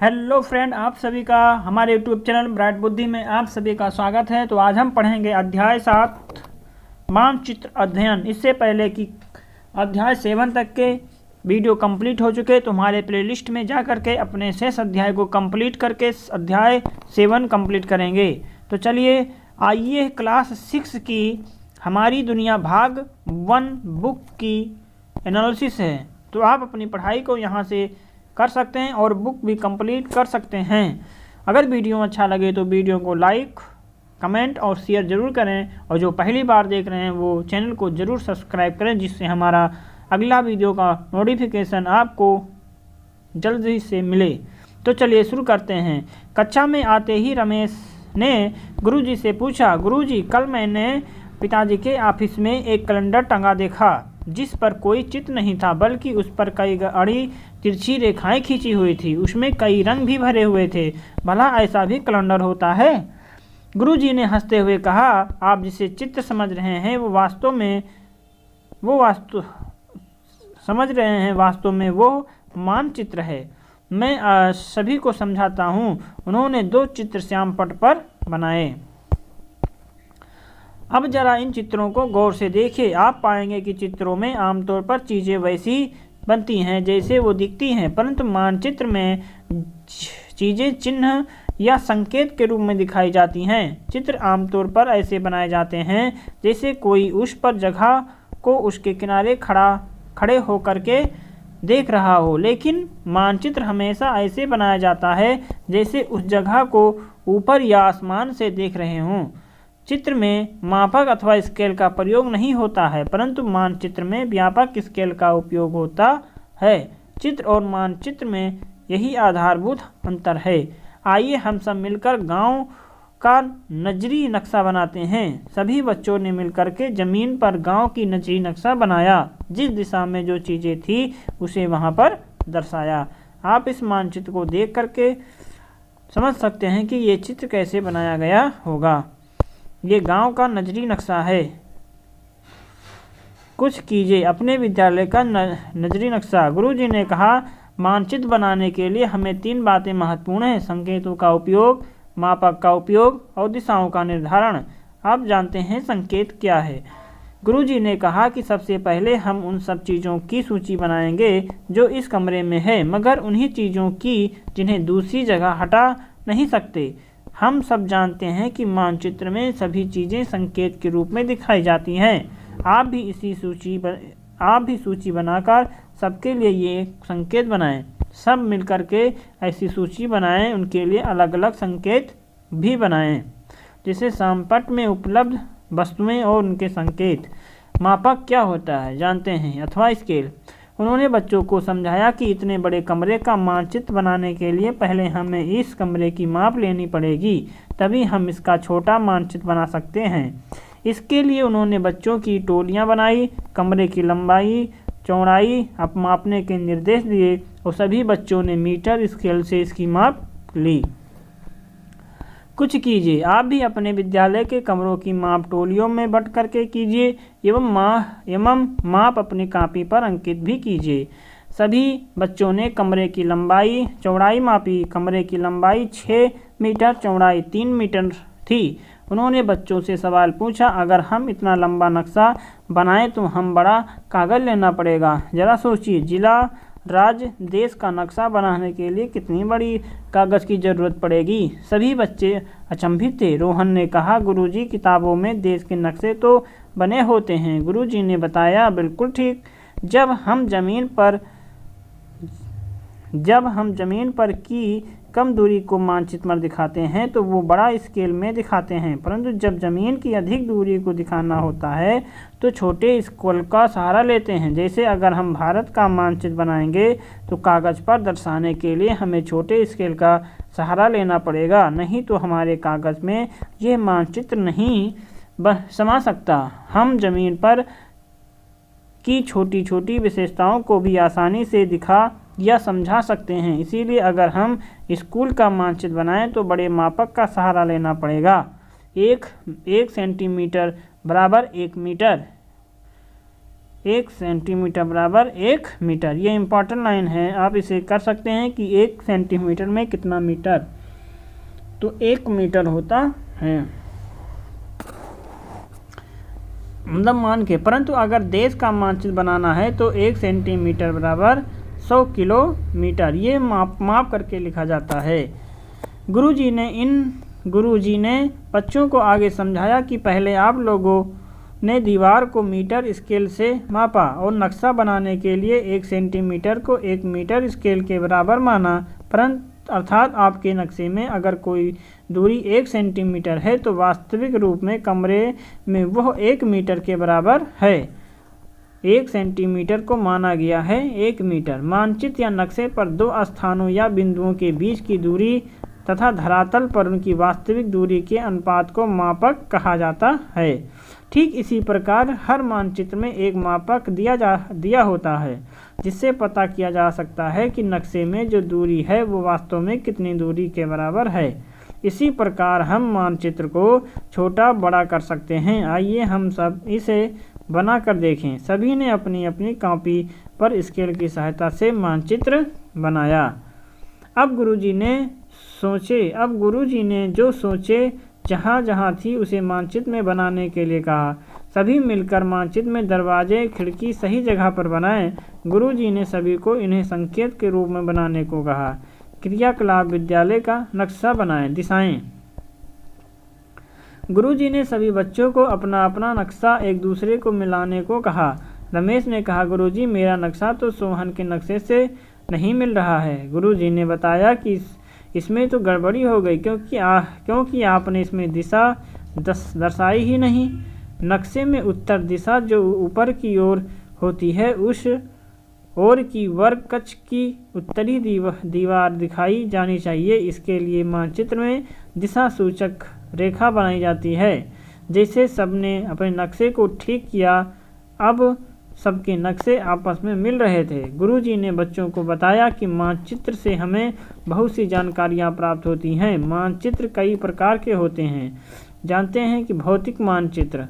Hello friend, आप सभी का हमारे यूट्यूब चैनल ब्राइट बुद्धि में आप सभी का स्वागत है। तो आज हम पढ़ेंगे अध्याय 7 मानचित्र अध्ययन। इससे पहले कि अध्याय 7 तक के वीडियो कंप्लीट हो चुके तो हमारे प्लेलिस्ट में जा करके अपने शेष अध्याय को कंप्लीट करके अध्याय 7 कंप्लीट करेंगे। तो चलिए आइए क्लास 6 की हमारी दुनिया भाग 1 बुक की एनालिसिस है। तो आप अपनी पढ़ाई को यहाँ से कर सकते हैं और बुक भी कंप्लीट कर सकते हैं। अगर वीडियो अच्छा लगे तो वीडियो को लाइक, कमेंट और शेयर ज़रूर करें, और जो पहली बार देख रहे हैं वो चैनल को ज़रूर सब्सक्राइब करें, जिससे हमारा अगला वीडियो का नोटिफिकेशन आपको जल्दी से मिले। तो चलिए शुरू करते हैं। कक्षा में आते ही रमेश ने गुरुजी से पूछा, गुरुजी कल मैंने पिताजी के ऑफिस में एक कैलेंडर टंगा देखा जिस पर कोई चित्र नहीं था, बल्कि उस पर कई गाढ़ी तिरछी रेखाएं खींची हुई थी। उसमें कई रंग भी भरे हुए थे। भला ऐसा भी कैलेंडर होता है? गुरुजी ने हंसते हुए कहा, आप जिसे चित्र समझ रहे हैं वास्तव में वो मानचित्र है। मैं सभी को समझाता हूँ। उन्होंने 2 चित्र श्याम पट पर बनाए। अब जरा इन चित्रों को गौर से देखिए। आप पाएंगे कि चित्रों में आमतौर पर चीज़ें वैसी बनती हैं जैसे वो दिखती हैं, परंतु मानचित्र में चीज़ें चिन्ह या संकेत के रूप में दिखाई जाती हैं। चित्र आमतौर पर ऐसे बनाए जाते हैं जैसे कोई उस पर जगह को उसके किनारे खड़े होकर के देख रहा हो, लेकिन मानचित्र हमेशा ऐसे बनाया जाता है जैसे उस जगह को ऊपर या आसमान से देख रहे हों। चित्र में मापक अथवा स्केल का प्रयोग नहीं होता है, परंतु मानचित्र में व्यापक स्केल का उपयोग होता है। चित्र और मानचित्र में यही आधारभूत अंतर है। आइए हम सब मिलकर गांव का नजरी नक्शा बनाते हैं। सभी बच्चों ने मिलकर के जमीन पर गांव की नजरी नक्शा बनाया। जिस दिशा में जो चीज़ें थी उसे वहां पर दर्शाया। आप इस मानचित्र को देख करके समझ सकते हैं कि ये चित्र कैसे बनाया गया होगा। ये गांव का नजरी नक्शा है। कुछ कीजिए अपने विद्यालय का नजरी नक्शा। गुरुजी ने कहा, मानचित्र बनाने के लिए हमें 3 बातें महत्वपूर्ण हैं: संकेतों का उपयोग, मापक का उपयोग और दिशाओं का निर्धारण। आप जानते हैं संकेत क्या है? गुरुजी ने कहा कि सबसे पहले हम उन सब चीज़ों की सूची बनाएंगे जो इस कमरे में है, मगर उन्हीं चीज़ों की जिन्हें दूसरी जगह हटा नहीं सकते। हम सब जानते हैं कि मानचित्र में सभी चीज़ें संकेत के रूप में दिखाई जाती हैं। आप भी सूची बनाकर सबके लिए ये संकेत बनाएं। सब मिलकर के ऐसी सूची बनाएं, उनके लिए अलग अलग संकेत भी बनाएं, जैसे श्यामपट्ट में उपलब्ध वस्तुएं और उनके संकेत। मापक क्या होता है जानते हैं, अथवा स्केल। उन्होंने बच्चों को समझाया कि इतने बड़े कमरे का मानचित्र बनाने के लिए पहले हमें इस कमरे की माप लेनी पड़ेगी, तभी हम इसका छोटा मानचित्र बना सकते हैं। इसके लिए उन्होंने बच्चों की टोलियां बनाई, कमरे की लंबाई चौड़ाई मापने के निर्देश दिए और सभी बच्चों ने मीटर स्केल से इसकी माप ली। कुछ कीजिए, आप भी अपने विद्यालय के कमरों की माप टोलियों में बंट करके कीजिए एवं माप अपनी कॉपी पर अंकित भी कीजिए। सभी बच्चों ने कमरे की लंबाई चौड़ाई मापी। कमरे की लंबाई 6 मीटर, चौड़ाई 3 मीटर थी। उन्होंने बच्चों से सवाल पूछा, अगर हम इतना लंबा नक्शा बनाएं तो हम बड़ा कागज़ लेना पड़ेगा। ज़रा सोचिए, जिला, राज्य, देश का नक्शा बनाने के लिए कितनी बड़ी कागज़ की ज़रूरत पड़ेगी। सभी बच्चे अचंभित थे। रोहन ने कहा, गुरुजी किताबों में देश के नक्शे तो बने होते हैं। गुरुजी ने बताया, बिल्कुल ठीक। जब हम जमीन पर की कम दूरी को मानचित्र पर दिखाते हैं तो वो बड़ा स्केल में दिखाते हैं, परंतु जब ज़मीन की अधिक दूरी को दिखाना होता है तो छोटे स्केल का सहारा लेते हैं। जैसे अगर हम भारत का मानचित्र बनाएंगे तो कागज़ पर दर्शाने के लिए हमें छोटे स्केल का सहारा लेना पड़ेगा, नहीं तो हमारे कागज़ में यह मानचित्र नहीं समा सकता। हम ज़मीन पर की छोटी छोटी विशेषताओं को भी आसानी से दिखा या समझा सकते हैं। इसीलिए अगर हम स्कूल का मानचित्र बनाएं तो बड़े मापक का सहारा लेना पड़ेगा। 1 सेंटीमीटर बराबर 1 मीटर। 1 सेंटीमीटर बराबर 1 मीटर। ये इम्पॉर्टेंट लाइन है, आप इसे कर सकते हैं कि 1 सेंटीमीटर में कितना मीटर, तो 1 मीटर होता है, मतलब मान के। परंतु अगर देश का मानचित्र बनाना है तो 1 सेंटीमीटर बराबर 100 किलोमीटर, ये माप करके लिखा जाता है। गुरुजी ने बच्चों को आगे समझाया कि पहले आप लोगों ने दीवार को मीटर स्केल से मापा और नक्शा बनाने के लिए 1 सेंटीमीटर को 1 मीटर स्केल के बराबर माना, परंतु अर्थात आपके नक्शे में अगर कोई दूरी 1 सेंटीमीटर है तो वास्तविक रूप में कमरे में वह 1 मीटर के बराबर है। 1 सेंटीमीटर को माना गया है 1 मीटर। मानचित्र या नक्शे पर 2 स्थानों या बिंदुओं के बीच की दूरी तथा धरातल पर उनकी वास्तविक दूरी के अनुपात को मापक कहा जाता है। ठीक इसी प्रकार हर मानचित्र में एक मापक दिया होता है, जिससे पता किया जा सकता है कि नक्शे में जो दूरी है वो वास्तव में कितनी दूरी के बराबर है। इसी प्रकार हम मानचित्र को छोटा बड़ा कर सकते हैं। आइए हम सब इसे बना कर देखें। सभी ने अपनी अपनी कॉपी पर स्केल की सहायता से मानचित्र बनाया। अब गुरुजी ने जो सोचे जहाँ जहाँ थी उसे मानचित्र में बनाने के लिए कहा। सभी मिलकर मानचित्र में दरवाजे खिड़की सही जगह पर बनाएं। गुरुजी ने सभी को इन्हें संकेत के रूप में बनाने को कहा। क्रियाकलाप विद्यालय का नक्शा बनाएं। दिशाएं। गुरुजी ने सभी बच्चों को अपना अपना नक्शा एक दूसरे को मिलाने को कहा। रमेश ने कहा, गुरुजी मेरा नक्शा तो सोहन के नक्शे से नहीं मिल रहा है। गुरुजी ने बताया कि इसमें तो गड़बड़ी हो गई क्योंकि आपने इसमें दिशा दर्शाई ही नहीं। नक्शे में उत्तर दिशा जो ऊपर की ओर होती है उस ओर की वर्ग कक्ष की उत्तरी दीवार दिखाई जानी चाहिए। इसके लिए मानचित्र में दिशा सूचक रेखा बनाई जाती है। जैसे सबने अपने नक्शे को ठीक किया, अब सबके नक्शे आपस में मिल रहे थे। गुरुजी ने बच्चों को बताया कि मानचित्र से हमें बहुत सी जानकारियाँ प्राप्त होती हैं। मानचित्र कई प्रकार के होते हैं। जानते हैं कि भौतिक मानचित्र,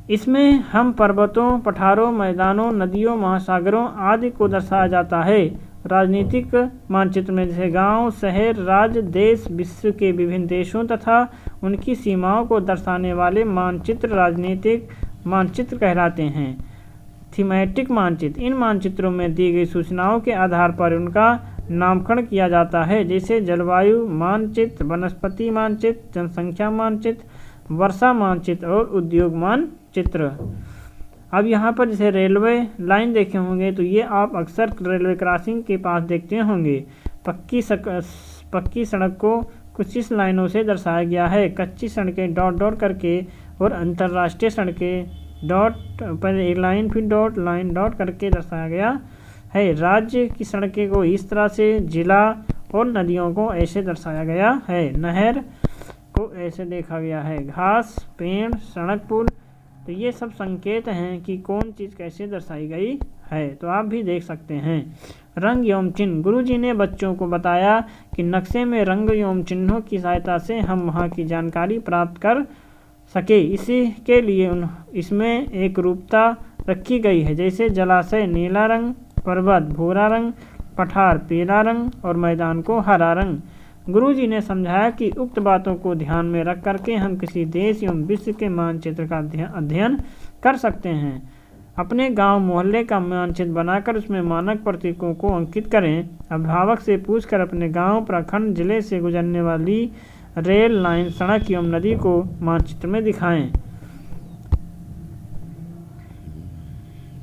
इसमें हम पर्वतों, पठारों, मैदानों, नदियों, महासागरों आदि को दर्शाया जाता है। राजनीतिक मानचित्र में जैसे गांव, शहर, राज्य, देश, विश्व के विभिन्न देशों तथा उनकी सीमाओं को दर्शाने वाले मानचित्र राजनीतिक मानचित्र कहलाते हैं। थीमेटिक मानचित्र, इन मानचित्रों में दी गई सूचनाओं के आधार पर उनका नामकरण किया जाता है। जैसे जलवायु मानचित्र, वनस्पति मानचित्र, जनसंख्या मानचित्र, वर्षा मानचित्र और उद्योग मानचित्र। अब यहाँ पर जैसे रेलवे लाइन देखे होंगे तो ये आप अक्सर रेलवे क्रॉसिंग के पास देखते होंगे। पक्की सड़क को कुछ इस लाइनों से दर्शाया गया है। कच्ची सड़कें डॉट करके और अंतर्राष्ट्रीय सड़कें डॉट पर एक लाइन फिर डॉट लाइन डॉट करके दर्शाया गया है। राज्य की सड़कें को इस तरह से, जिला और नदियों को ऐसे दर्शाया गया है। नहर को ऐसे देखा गया है। घास, पेड़, सड़क, पुल, तो ये सब संकेत हैं कि कौन चीज़ कैसे दर्शाई गई है। तो आप भी देख सकते हैं। रंग एवं चिन्ह, गुरुजी ने बच्चों को बताया कि नक्शे में रंग एवं चिन्हों की सहायता से हम वहाँ की जानकारी प्राप्त कर सके। इसी के लिए इसमें एक रूपता रखी गई है। जैसे जलाशय नीला रंग, पर्वत भूरा रंग, पठार पीला रंग और मैदान को हरा रंग। गुरुजी ने समझाया कि उक्त बातों को ध्यान में रख करके हम किसी देश एवं विश्व के मानचित्र का अध्ययन कर सकते हैं। अपने गांव मोहल्ले का मानचित्र बनाकर उसमें मानक प्रतीकों को अंकित करें। अभिभावक से पूछकर अपने गांव, प्रखंड, जिले से गुजरने वाली रेल लाइन, सड़क एवं नदी को मानचित्र में दिखाएं।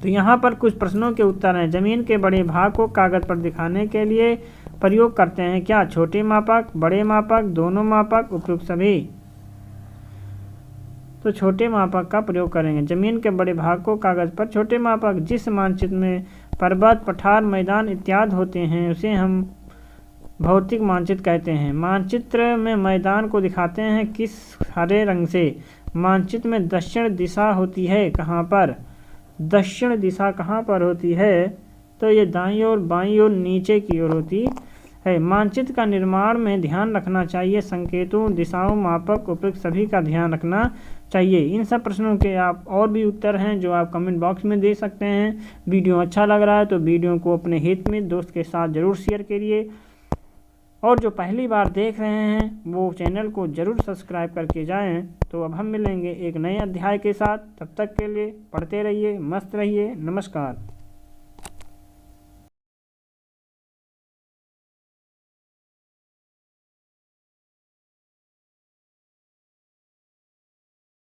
तो यहाँ पर कुछ प्रश्नों के उत्तर हैं। जमीन के बड़े भाग को कागज पर दिखाने के लिए प्रयोग करते हैं क्या? छोटे मापक, बड़े मापक, दोनों मापक, उपयुक्त सभी। तो छोटे मापक का प्रयोग करेंगे। जमीन के बड़े भाग को कागज पर, छोटे मापक, जिस मानचित्र में पर्वत, पठार, मैदान इत्यादि होते हैं उसे हम भौतिक मानचित्र कहते हैं। मानचित्र में मैदान को दिखाते हैं किस हरे रंग से? मानचित्र में दक्षिण दिशा होती है कहाँ पर? दक्षिण दिशा कहाँ पर होती है? तो ये दाईं ओर, बाईं ओर, नीचे की ओर होती है। मानचित्र का निर्माण में ध्यान रखना चाहिए संकेतों, दिशाओं, मापक, उपयुक्त सभी का ध्यान रखना चाहिए। इन सब प्रश्नों के आप और भी उत्तर हैं जो आप कमेंट बॉक्स में दे सकते हैं। वीडियो अच्छा लग रहा है तो वीडियो को अपने हित में दोस्त के साथ ज़रूर शेयर करिए, और जो पहली बार देख रहे हैं वो चैनल को ज़रूर सब्सक्राइब करके जाएं। तो अब हम मिलेंगे एक नए अध्याय के साथ, तब तक के लिए पढ़ते रहिए, मस्त रहिए, नमस्कार।